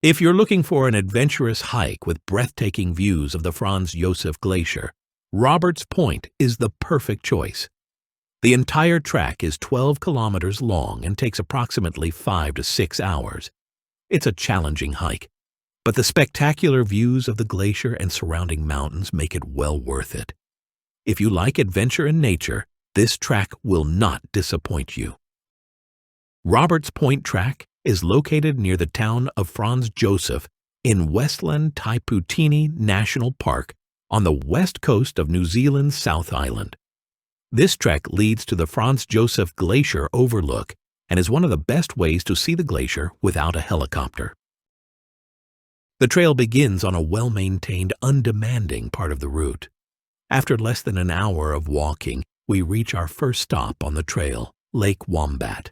If you're looking for an adventurous hike with breathtaking views of the Franz Josef Glacier, Roberts Point is the perfect choice. The entire track is 12 kilometers long and takes approximately 5 to 6 hours. It's a challenging hike, but the spectacular views of the glacier and surrounding mountains make it well worth it. If you like adventure in nature, this track will not disappoint you. Roberts Point Track is located near the town of Franz Josef in Westland Taiputini National Park on the west coast of New Zealand's South Island. This trek leads to the Franz Josef Glacier overlook and is one of the best ways to see the glacier without a helicopter. The trail begins on a well-maintained, undemanding part of the route. After less than an hour of walking, we reach our first stop on the trail, Lake Wombat.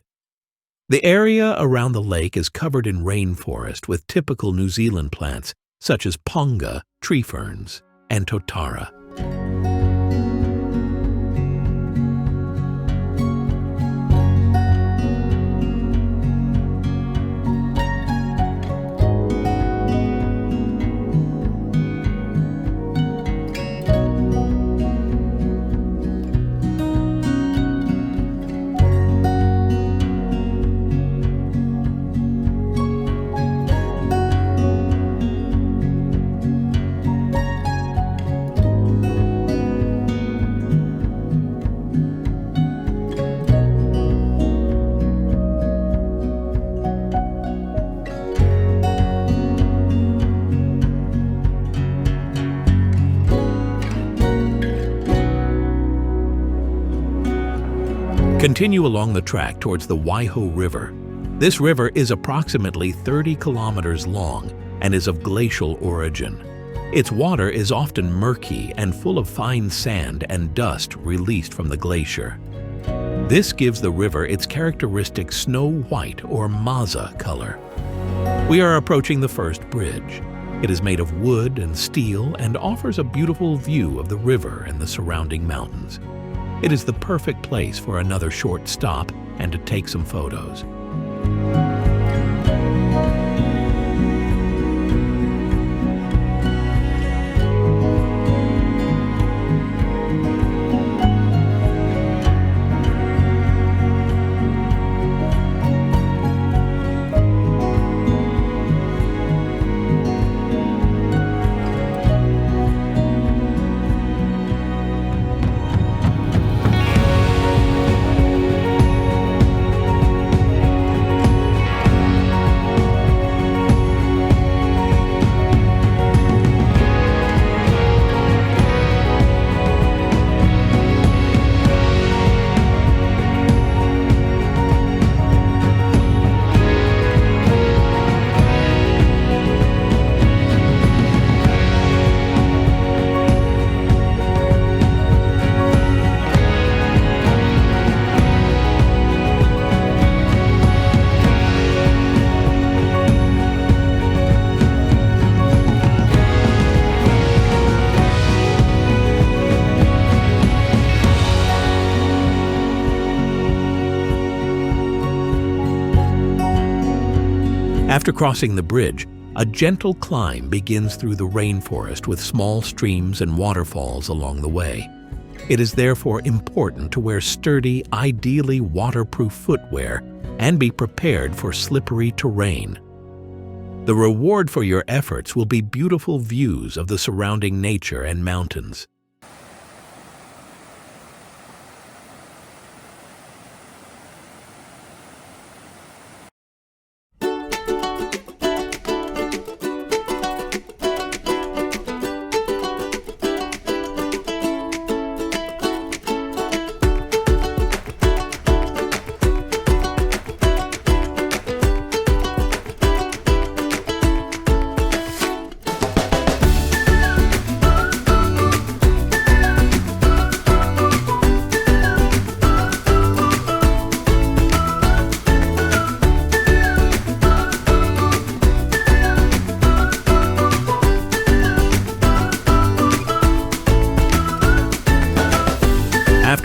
The area around the lake is covered in rainforest with typical New Zealand plants such as ponga, tree ferns, and totara. Continue along the track towards the Waiho River. This river is approximately 30 kilometers long and is of glacial origin. Its water is often murky and full of fine sand and dust released from the glacier. This gives the river its characteristic snow-white or maza color. We are approaching the first bridge. It is made of wood and steel and offers a beautiful view of the river and the surrounding mountains. It is the perfect place for another short stop and to take some photos. After crossing the bridge, a gentle climb begins through the rainforest with small streams and waterfalls along the way. It is therefore important to wear sturdy, ideally waterproof footwear and be prepared for slippery terrain. The reward for your efforts will be beautiful views of the surrounding nature and mountains.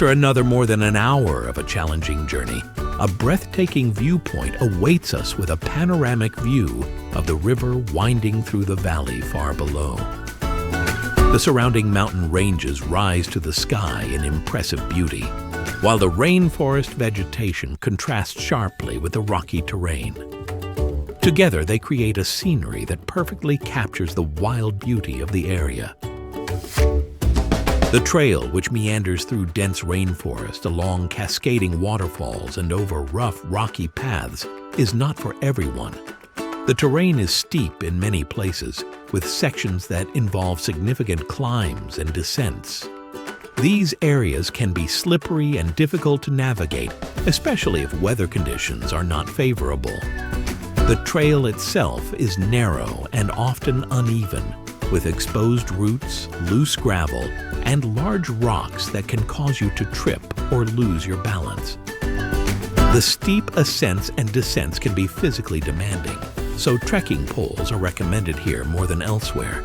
After another more than an hour of a challenging journey, a breathtaking viewpoint awaits us with a panoramic view of the river winding through the valley far below. The surrounding mountain ranges rise to the sky in impressive beauty, while the rainforest vegetation contrasts sharply with the rocky terrain. Together, they create a scenery that perfectly captures the wild beauty of the area. The trail, which meanders through dense rainforest, along cascading waterfalls, and over rough, rocky paths, is not for everyone. The terrain is steep in many places, with sections that involve significant climbs and descents. These areas can be slippery and difficult to navigate, especially if weather conditions are not favorable. The trail itself is narrow and often uneven, with exposed roots, loose gravel, and large rocks that can cause you to trip or lose your balance. The steep ascents and descents can be physically demanding, so trekking poles are recommended here more than elsewhere.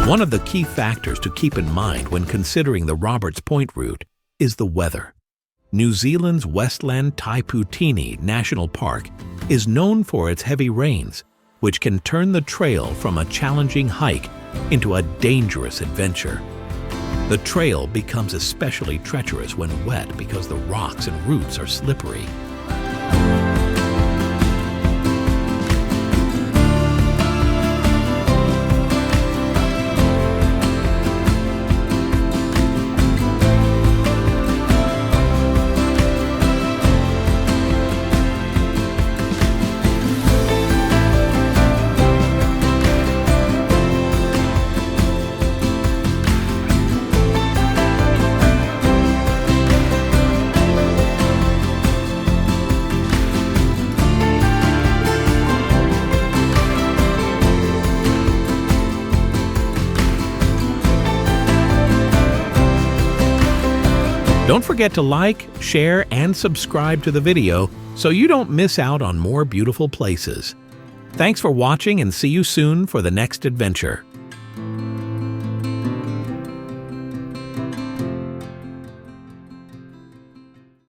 One of the key factors to keep in mind when considering the Roberts Point route is the weather. New Zealand's Westland Taiputini National Park is known for its heavy rains, which can turn the trail from a challenging hike into a dangerous adventure. The trail becomes especially treacherous when wet because the rocks and roots are slippery. Don't forget to like, share, and subscribe to the video so you don't miss out on more beautiful places. Thanks for watching and see you soon for the next adventure.